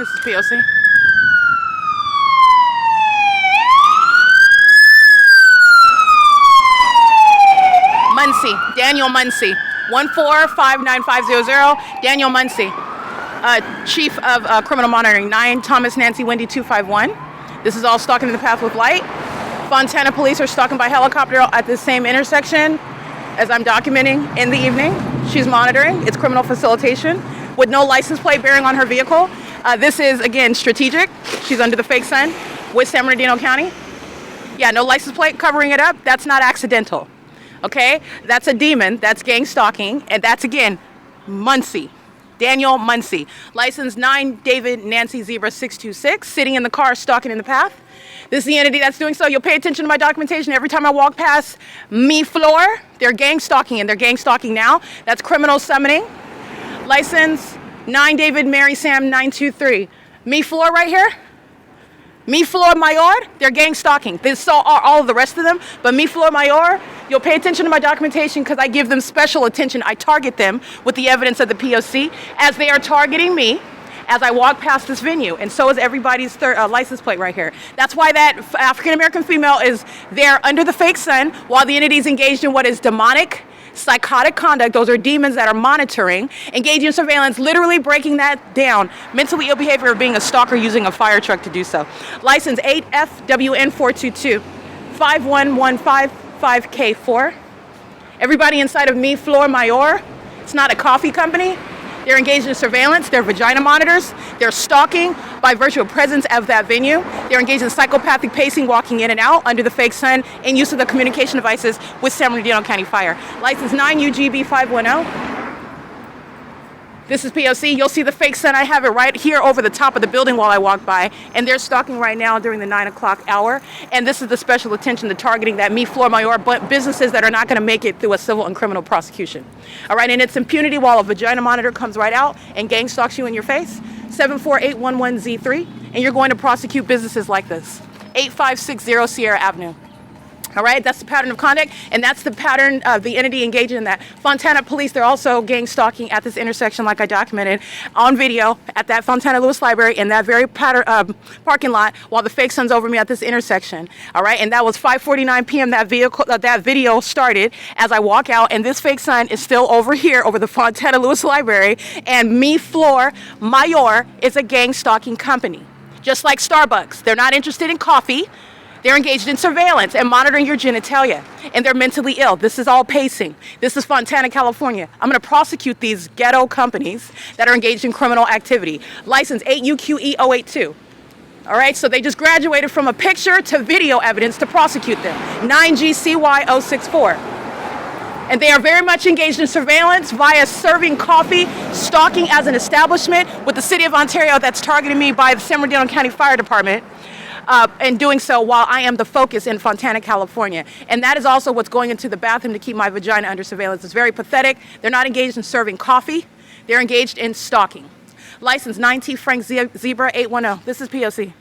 This is P.O.C. Muncie, Daniel Muncie, 1459500, Daniel Muncie, Chief of Criminal Monitoring, 9 Thomas Nancy Wendy 251. This is all stalking in the path with light. Fontana police are stalking by helicopter at the same intersection as I'm documenting in the evening. She's monitoring. It's criminal facilitation with no license plate bearing on her vehicle. This is, again, strategic. She's under the fake sun with San Bernardino County. Yeah, no license plate covering it up. That's not accidental. Okay, that's a demon, that's gang stalking, and that's, again, Muncie, Daniel Muncie. License 9 David Nancy Zebra 626, sitting in the car, stalking in the path. This is the entity that's doing so. You'll pay attention to my documentation. Every time I walk past FLOR, they're gang stalking, and they're gang stalking now. That's criminal summoning. License 9 David Mary Sam 923. FLOR right here. FLOR Mayor, they're gang stalking. So are all of the rest of them, but FLOR Mayor, you'll pay attention to my documentation because I give them special attention. I target them with the evidence of the P.O.C. as they are targeting me as I walk past this venue, and so is everybody's license plate right here. That's why that African-American female is there under the fake sun while the entity is engaged in what is demonic, psychotic conduct. Those are demons that are monitoring, engaging in surveillance, literally breaking that down. Mentally ill behavior of being a stalker using a fire truck to do so. License 8FWN422, 51155K4. Everybody inside of FLOR Mayor, it's not a coffee company. They're engaged in surveillance, they're vagina monitors, they're stalking by virtue of presence of that venue. They're engaged in psychopathic pacing, walking in and out under the fake sun, in use of the communication devices with San Bernardino County Fire. License 9 UGB 510. This is P.O.C. You'll see the fake sun. I have it right here over the top of the building while I walk by, and they're stalking right now during the 9 o'clock hour. And this is the special attention, the targeting that FLOR Mayor, but businesses that are not going to make it through a civil and criminal prosecution. All right, and it's impunity while a vagina monitor comes right out and gang stalks you in your face. 74811Z3, and you're going to prosecute businesses like this. 8560 Sierra Avenue. All right, that's the pattern of conduct, and that's the pattern of the entity engaging in that. Fontana police, they're also gang stalking at this intersection like I documented on video at that Fontana Lewis Library in that very parking lot while the fake sun's over me at this intersection. All right, and that was 5:49 p.m. that video started as I walk out, and this fake sun is still over here over the Fontana Lewis Library, and FLOR Mayor is a gang stalking company. Just like Starbucks, they're not interested in coffee. They're engaged in surveillance and monitoring your genitalia, and they're mentally ill. This is all pacing. This is Fontana, California. I'm going to prosecute these ghetto companies that are engaged in criminal activity. License 8UQE082. All right, so they just graduated from a picture to video evidence to prosecute them. 9GCY064. And they are very much engaged in surveillance via serving coffee, stalking as an establishment with the City of Ontario that's targeting me by the San Bernardino County Fire Department. And doing so while I am the focus in Fontana, California. And that is also what's going into the bathroom to keep my vagina under surveillance. It's very pathetic. They're not engaged in serving coffee. They're engaged in stalking. License 9T Frank Zebra 810. This is P.O.C.